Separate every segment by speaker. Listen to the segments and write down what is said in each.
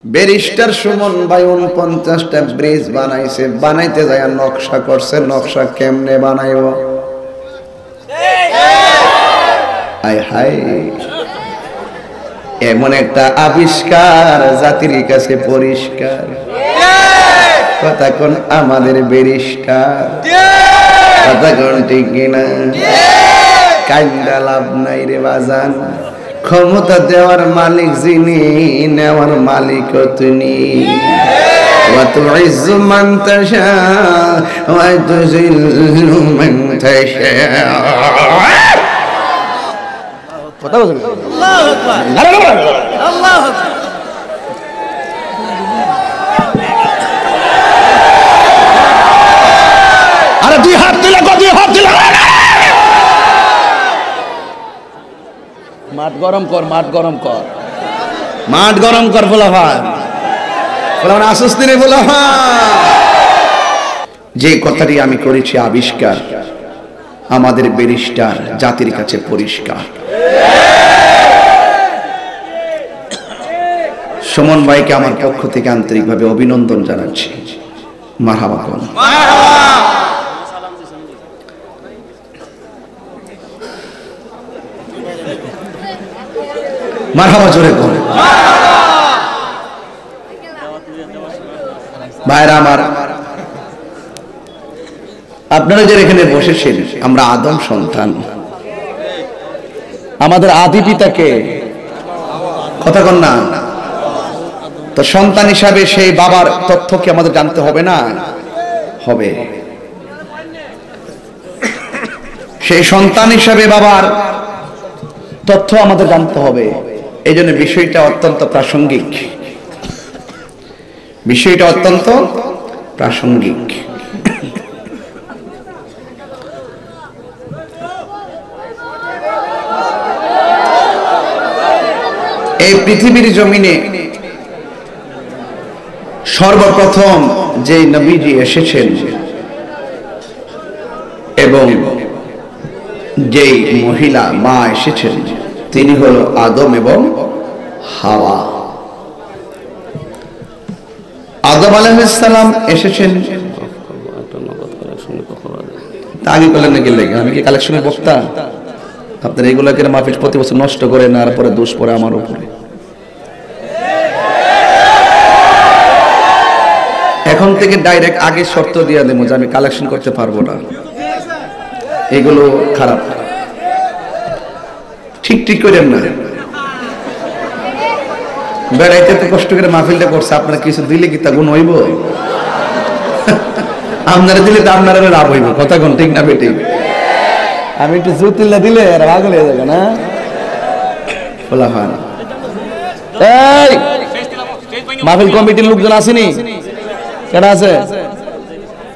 Speaker 1: Barrister Suman ভাই ৪৯টা bridge বানাইছে, বানাইতে যায় নকশা করছে, নকশা কেমনে বানাইব? হায় হায়, এমন একটা আবিষ্কার জাতির কাছে পরিষ্কার। কথা কোন আমাদের ব্যারিস্টার, কথা কোন ঠিক কিনা? কাইন্দা লাভ নাই রে বাজান, ক্ষমতা দেওয়ার মালিক যিনি, নেওয়ার মালিক তুমি। وتعز من تشاء وتذل من تشاء। কথা বলুন আল্লাহু আকবার, আল্লাহু আকবার। আরে দুই হাত তুলে, দুই হাত তুলে। মাঠ গরম কর, মাঠ গরম কর, মাঠ গরম কর। বলা হয় আসুস্তিনে বলা হয়। যে কথাটি আমি করেছি আবিষ্কার, আমাদের ব্যারিস্টার জাতির কাছে পরিষ্কার। সুমন ভাইকে আমার পক্ষ থেকে আন্তরিকভাবে অভিনন্দন জানাচ্ছি। মারহাবা কোন, মারহাবা জোরে কোন। ভাইরা আমার, আপনারা যে এখানে বসেছেন, আমরা আদম সন্তান। আমাদের আদি পিতাকে, কথা কন না, তো সন্তান হিসাবে সেই বাবার তথ্য কি আমাদের জানতে হবে না? হবে। সেই সন্তান হিসাবে বাবার তথ্য আমাদের জানতে হবে। এই জন্য বিষয়টা অত্যন্ত প্রাসঙ্গিক, বিষয়টা অত্যন্ত প্রাসঙ্গিক। এই পৃথিবীর জমিনে সর্বপ্রথম যে নবীজি এসেছেন এবং যেই মহিলা মা এসেছেন, তিনি হলো আদম এবং হাওয়া। আদম আলাইহিস সালাম এসেছেন। আগে করলেন নাকি লেগে? আমি কি কালেকশনের বক্তা? আপনার এগুলোকে মাহফিল প্রতি বছর নষ্ট করে না, আর পরে দোষ পড়ে আমার উপরে। এখন থেকে ডাইরেক্ট আগে শর্ত দিয়ে দেবো যে আমি কালেকশন করতে পারবো না, এগুলো খারাপ। ঠিক ঠিক করেন না। বেড়াইতে তো কষ্ট করে মাহফিলটা করছে, আপনারা কিছু দিলে কি তা গুণ হইব? আপনারা দিলে তো আপনারা লাভ হইব। কথা কোন ঠিক না বেটি? আমি একটু জুতিল্লা দিলে এরা পাগল হয়ে যাবে না? বলা হয় না। এই মাহফিল কমিটির লোকজন আসেনি? কেন আছে?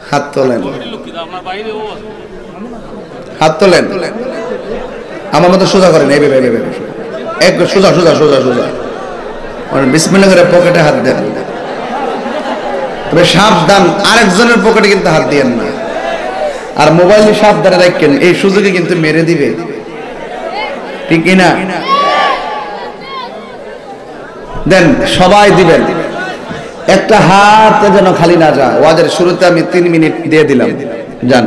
Speaker 1: হাত তোলেন, হাত তোলেন। আমার মতো সোজা করেন, এই ভেবে এক সোজা সোজা সোজা সোজা। বিসমিল্লাহ করে পকেটে হাত দেন। তবে সাবধান, আরেকজনের পকেটে কিন্তু হাত দিয়েন না। আর মোবাইলে সাবধানে রাখেন, এই সুযোগে কিন্তু মেরে দিবে, ঠিক কিনা? দেন, সবাই দিবেন। একটা হাত যেন খালি না যায়। ওয়াজের শুরুতে আমি 3 মিনিট দিয়ে দিলাম, যান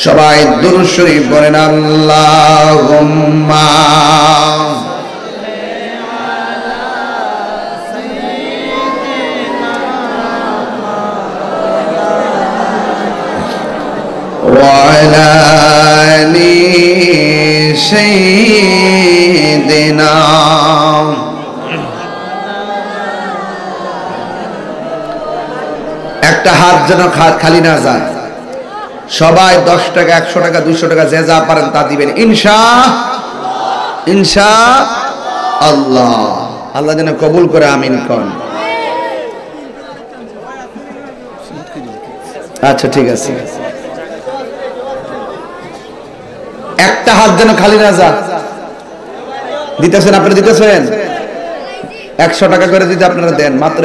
Speaker 1: সবাই দুরূদ শরীফ পড়েন। আল্লাহুম্মা وعلى آل سيدنا। একটা হাত যেন খালি না যায়। সবাই 10 টাকা, 100 টাকা, 200 টাকা, যে যা পারেন তা দিবেন ইনশাআল্লাহ। আল্লাহ যেন কবুল করে, আমিন কোন। আচ্ছা ঠিক আছে। একটা হাত যেন খালি না যায়। দিতেছেন আপনারা? দিতেছেন? 100 টাকা করে দিতে আপনারা দেন, মাত্র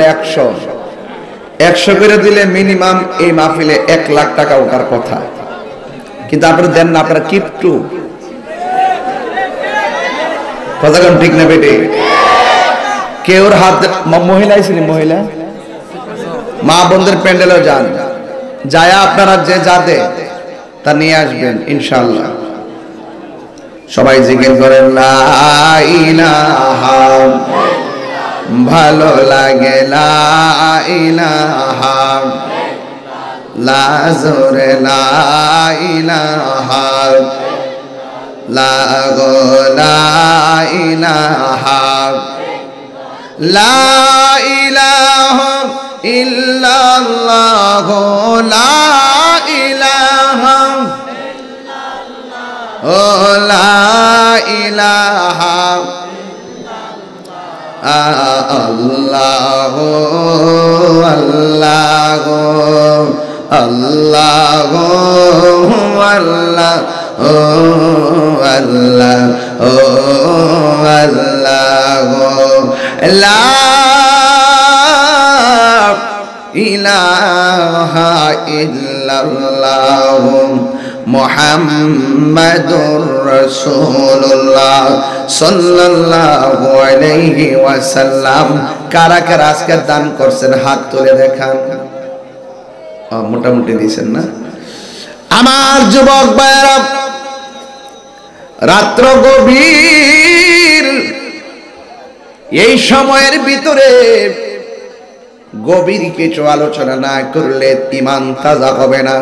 Speaker 1: 100 করে দিলে মিনিমাম এই মাহফিলে 1 লাখ টাকা ওঠার কথা, কিন্তু আপনারা দেন না। আপনারা কিপটু। কথা কোন ঠিক না বেটে? কেউর হাত মহিলা ছিলেন, মহিলা মা বোনদের প্যান্ডেলও যান, যায় আপনারা যে যাতে তা নিয়ে আসবেন ইনশাআল্লাহ। সবাই জিকির করেন লা ইলাহা, ভালো লাগে লা ইলাহা, লা জোরে লা ইলাহা, লা গো লা ইলাহা, লা ইলাহা ইল্লাল্লাহ, লা ইলাহা ও লা ইলাহা আল্লাহ আল্লাহ আল্লাহ আল্লাহ ও আল্লাহ ও আল্লাহ লা ইলাহা ইল্লাল্লাহ মুহাম্মাদুর রাসূলুল্লাহ সাল্লাল্লাহু আলাইহি ওয়াসাল্লাম। কারা কারা আজকে দান করছেন হাত তুলে দেখান। মোটামুটি দিয়েছেন না? আমার যুবক ভাইরা, রাত্র গভীর, এই সময়ের ভিতরে গভীর কিছু আলোচনা না করলে ঈমান তাজা হবে না।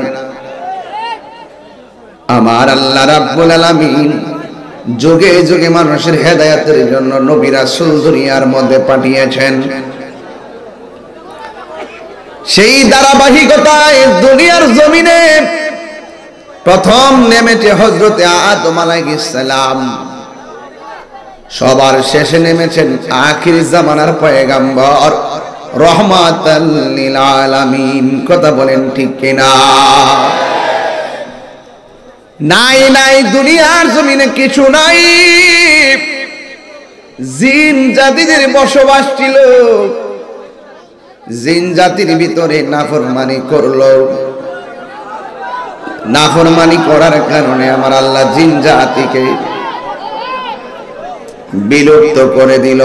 Speaker 1: আমার আল্লাহ রাব্বুল আলামিন যুগে যুগে মানুষের হেদায়েতের জন্য নবী রাসূল দুনিয়ার মধ্যে পাঠিয়েছেন। সেই ধারাবাহিকতায় দুনিয়ার জমিনে প্রথম নেমেছে হযরতে আদম আলাইহিস সালাম, সবার শেষে নেমেছেন আখির জামানার পয়গম্বর রহমাতাল লিল আলামিন। কথা বলেন ঠিক কিনা? নাই নাই দুনিয়ার জমিনে কিছু নাই। জিন জাতিদের বসবাস ছিল, জিন জাতির ভিতরে নাফরমানি করলো, নাফরমানি করার কারণে আমার আল্লাহ জিন জাতিকে বিলুপ্ত করে দিল।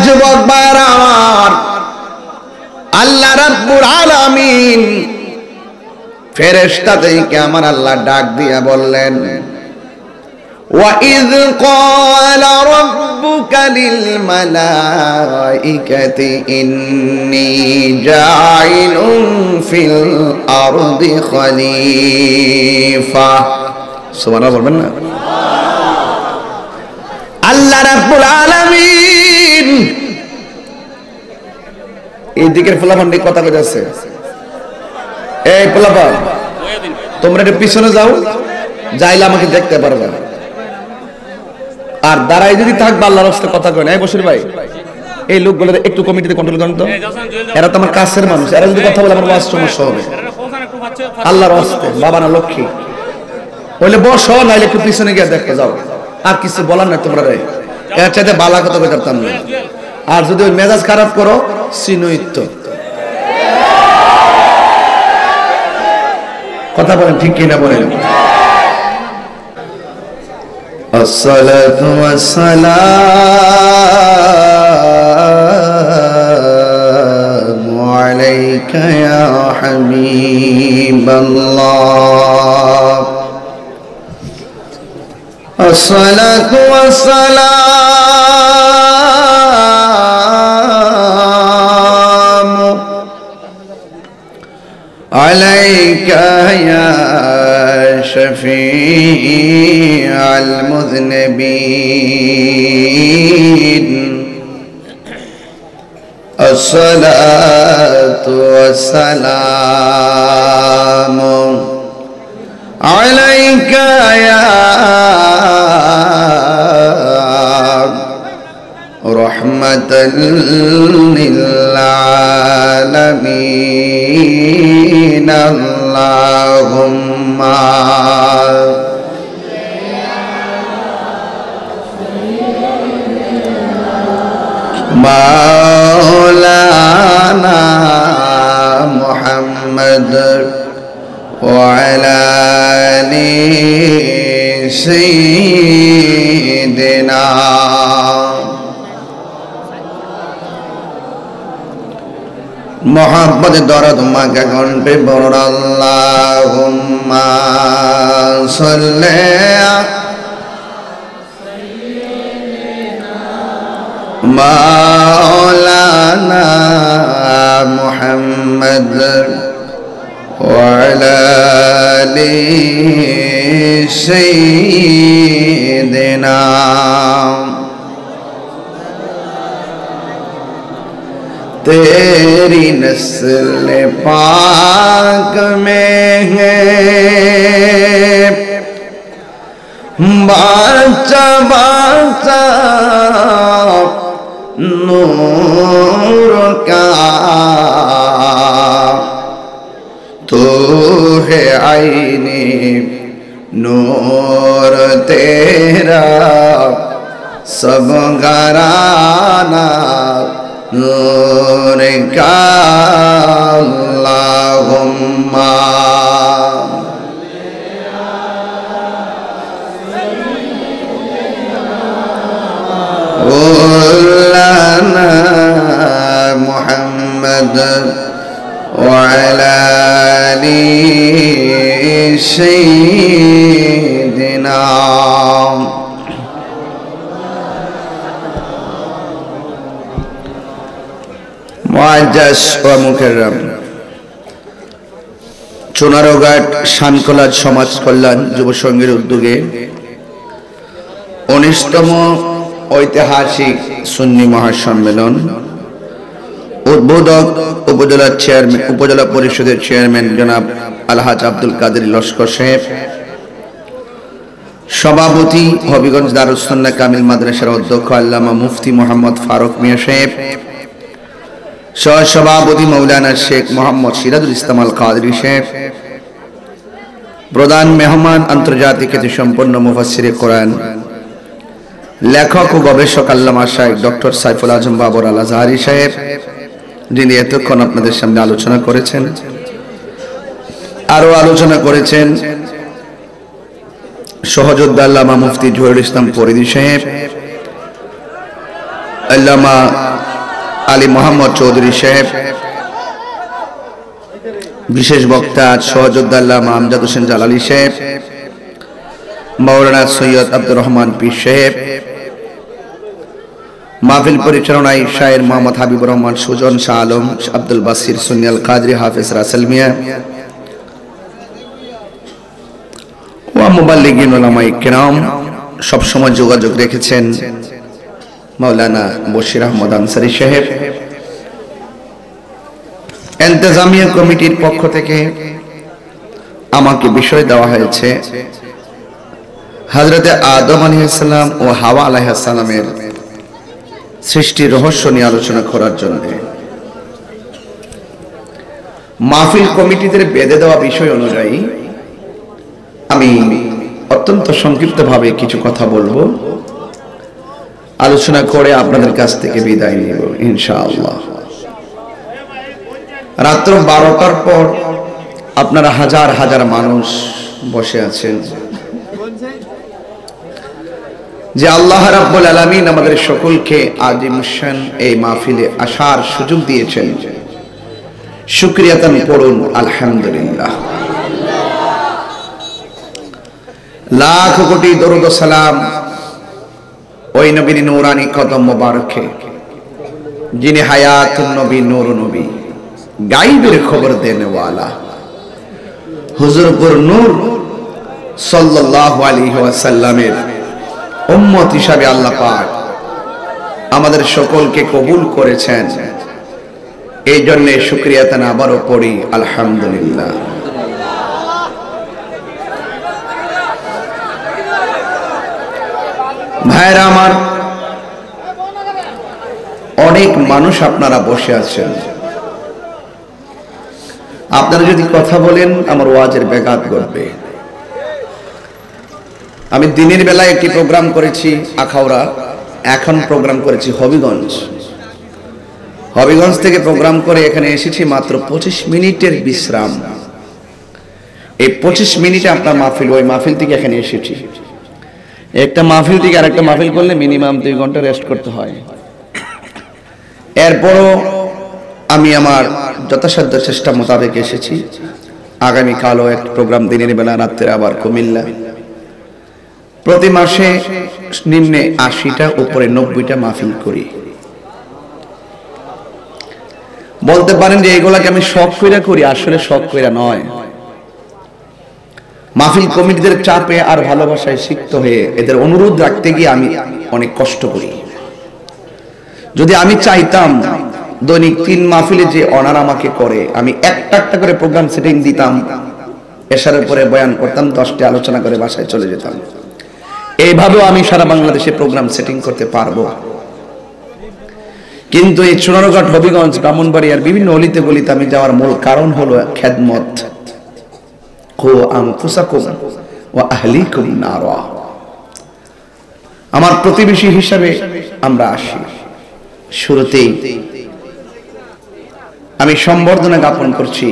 Speaker 1: যুবক ভাইরা আমার, আল্লাহ রাব্বুল আলামিন ফেরেশতাদেরকে আমার আল্লাহ ডাক দিয়া বললেন, وَإِذْ قَالَ رَبُّكَ لِلْمَلَائِكَةِ إِنِّي جَاعِلٌ فِي الْأَرْضِ خَلِيفَةً। সুবহানাল্লাহ বলবেন না? আল্লাহ রাব্বুল আলামিন এই দিকের ফুলাফান্ডি কথা কইতাছে, এই ফুলাফান তোমরা একটু পিছনে যাও, যাইলে আমাকে দেখতে পারবে। আর দাঁড়াই যদি থাকবে আল্লাহর রাস্তায় কথা কয় না। এই বসির ভাই, এই লোকগুলো একটু কমিটিতে কন্ট্রোল করেন তো, এরা তো আমার কাছের মানুষ, এরা যদি কথা বলে আমার ওয়াজ সমস্যা হবে। আল্লাহর রাস্তায় বাবা না লক্ষ্মী বলে বসো, নাইলে একটু পিছনে গিয়ে দেখে যাও। আর কিছু বলার নাই তোমরা, এর চাইতে বালা কথা বলতে পারতাম না। আর যদি ওই মেজাজ খারাপ করো সিনুইত্য কথা বলেন ঠিক কিনা বলেন? আসসালাতু ওয়াসসালামু আলাইকা ইয়া হাবিবাল্লাহ। আসসালাতু ওয়াসসালামু আলাইকা ইয়া শফিআল মুযনিবিন। আসসালাতু ওয়াসসালামু আলাইকা ইয়া রাহমাতাল লিল আলামিন। আল্লাহুম্মা মাওলানা মুহাম্মদ ওয়া আলা আলি সাইয়্যিদিনা मोहब्बत दौरत मांगे घंटे बोल अल्लाहुम्मा सल्ले मौलाना मुहम्मद वअला आलि सय्यिदिना तेरी नस्ल पाक में है बाचा बाचा नूर का तो है आईने नूर तेरा सब घराना नूर का अल्लाहुम्मा मौलाना मुहम्मद वअला आलि सय्यिदिना मुअज्जज व मुकर्रम चुनारोघाट शानकोला समाज कल्याण যুব সংঘের উদ্যোগে 19তম ঐতিহাসিক সুন্নি মহাসম্মেলন উদ্বোধক উপজেলা পরিষদের চেয়ারম্যান জনাব আলহাজ আব্দুল কাদের লস্কর সাহেব, সভাপতি হবিগঞ্জ দারুস সুন্নাহ কামিল মাদ্রাসার অধ্যক্ষ আল্লামা মুফতি মোহাম্মদ ফারুক মিয়া সাহেব, সহ-সভাপতি মৌলানা শেখ মোহাম্মদ সিরাজুল ইসলাম আল কাদরি সাহেব, প্রধান মেহমান আন্তর্জাতিক খ্যাতিসম্পন্ন মুফাসসিরে কোরআন, লেখক ও গবেষক আল্লামা শাইখ ডক্টর সাইফুল আজম বাবর আল আজহারি সাহেব, যিনি এতক্ষণ আপনাদের সামনে আলোচনা করেছেন। আরো আলোচনা করেছেন সহযোদ্ধা আল্লামা মুফতি জহিরুল ইসলাম ফরিদী সাহেব, আল্লামা আলী মোহাম্মদ চৌধুরী সাহেব, বিশেষ বক্তা সহযোদ্ধা আল্লামা আমজাদ হোসেন জালালী সাহেব, মাওলানা সৈয়দ আব্দুর রহমান পীর সাহেব, মাহফিল পরিচালনায় শায়ের মোহাম্মদ হাবিবুর রহমান সুজন, শাহ আলম, আব্দুল বাসির সুন্নি আল কাদরি, হাফেজ রাসেল মিয়া ও মুবাল্লিগিন উলামায়ে কিরাম সবসময় যোগাযোগ রেখেছেন মাওলানা বশির আহমদ আনসারী সাহেব। ইন্তেজামিয়া কমিটির পক্ষ থেকে আমাকে বিষয় দেওয়া হয়েছে হযরতে আদম আলাইহিস সালাম ও হাওয়া আলাইহিস সালামের সৃষ্টির রহস্য নিয়ে আলোচনা করার জন্য। মাহফিল কমিটিদের বেঁধে দেওয়া বিষয় অনুযায়ী আমি অত্যন্ত সংক্ষিপ্তভাবে কিছু কথা বলবো, আলোচনা করে আপনাদের কাছ থেকে বিদায় নিব ইনশাআল্লাহ। রাত্র 12টার পর আপনারা হাজার হাজার মানুষ বসে আছেন, যে আল্লাহ রাব্বুল আলামিন আমাদের সকলকে আজিমুশান এই মাহফিলে আসার সুযোগ দিয়েছেন। শুকরিয়াতান পড়ুন আলহামদুলিল্লাহ। লাখ কোটি দরুদ ও সালাম ওই নবীর নূরানি কদম মোবারকে, যিনি হায়াতুন নবী, নূর নবী, গায়বের খবর দেনেওয়ালা, হুজুরপুর নূর সাল্লাল্লাহু আলাইহি ওয়াসাল্লামের উম্মত হিসাবে আল্লাহ পাক আমাদের সকলকে কবুল করেছেন। এই জন্য শুকরিয়াতান আবারও পড়ি আলহামদুলিল্লাহ। ভাইরা আমার, অনেক মানুষ আপনারা বসে আছেন, আপনারা যদি কথা বলেন আমার ওয়াজের ব্যাঘাত ঘটবে। আমি দিনের বেলায় একটি প্রোগ্রাম করেছি আখাউড়া, এখন প্রোগ্রাম করেছি হবিগঞ্জ। হবিগঞ্জ থেকে প্রোগ্রাম করে এখানে এসেছি মাত্র 25 মিনিটের বিশ্রাম। এই 25 মিনিটে আপনার মাহফিল, ওই মাহফিল থেকে এখানে এসেছি। একটা মাহফিল থেকে আরেকটা মাহফিল করলে মিনিমাম 2 ঘন্টা রেস্ট করতে হয়। এরপরও আমি আমার যথাসাধ্য চেষ্টা মোতাবেক এসেছি। আগামীকালও এক প্রোগ্রাম, দিনের বেলা, রাত্রে আবার কুমিল্লা। প্রতি মাসে নিম্নে 80টা, উপরে 90টা মাহফিল করি। বলতে পারেন যে এগুলাকে আমি শখ কইরা করি, আসলে শখ কইরা নয়। মাহফিল কমিটিদের চাপে আর ভালোবাসায় সিক্ত হয়ে এদের অনুরোধ রাখতে গিয়ে আমি অনেক কষ্ট করি। যদি আমি চাইতাম দৈনিক 3 মাহফিলে যে অনার আমাকে করে, আমি একটা করে প্রোগ্রাম সেটিং দিতাম, এশারের পরে বয়ান করতাম, 10টি আলোচনা করে বাসায় চলে যেতাম। এইভাবেও আমি সারা বাংলাদেশে প্রোগ্রাম সেটিং করতে পারবো। কিন্তু এই চুনারুঘাট, হবিগঞ্জ, ব্রাহ্মণবাড়িয়ার বিভিন্ন অলিতে গলিতে আমি যাওয়ার মূল কারণ হলো খেদমত। কো আনফুসাকুম ওয়া আহলিকুম নারা। আমার প্রতিবেশী হিসাবে আমরা আসি। শুরুতেই আমি সম্বর্ধনা জ্ঞাপন করছি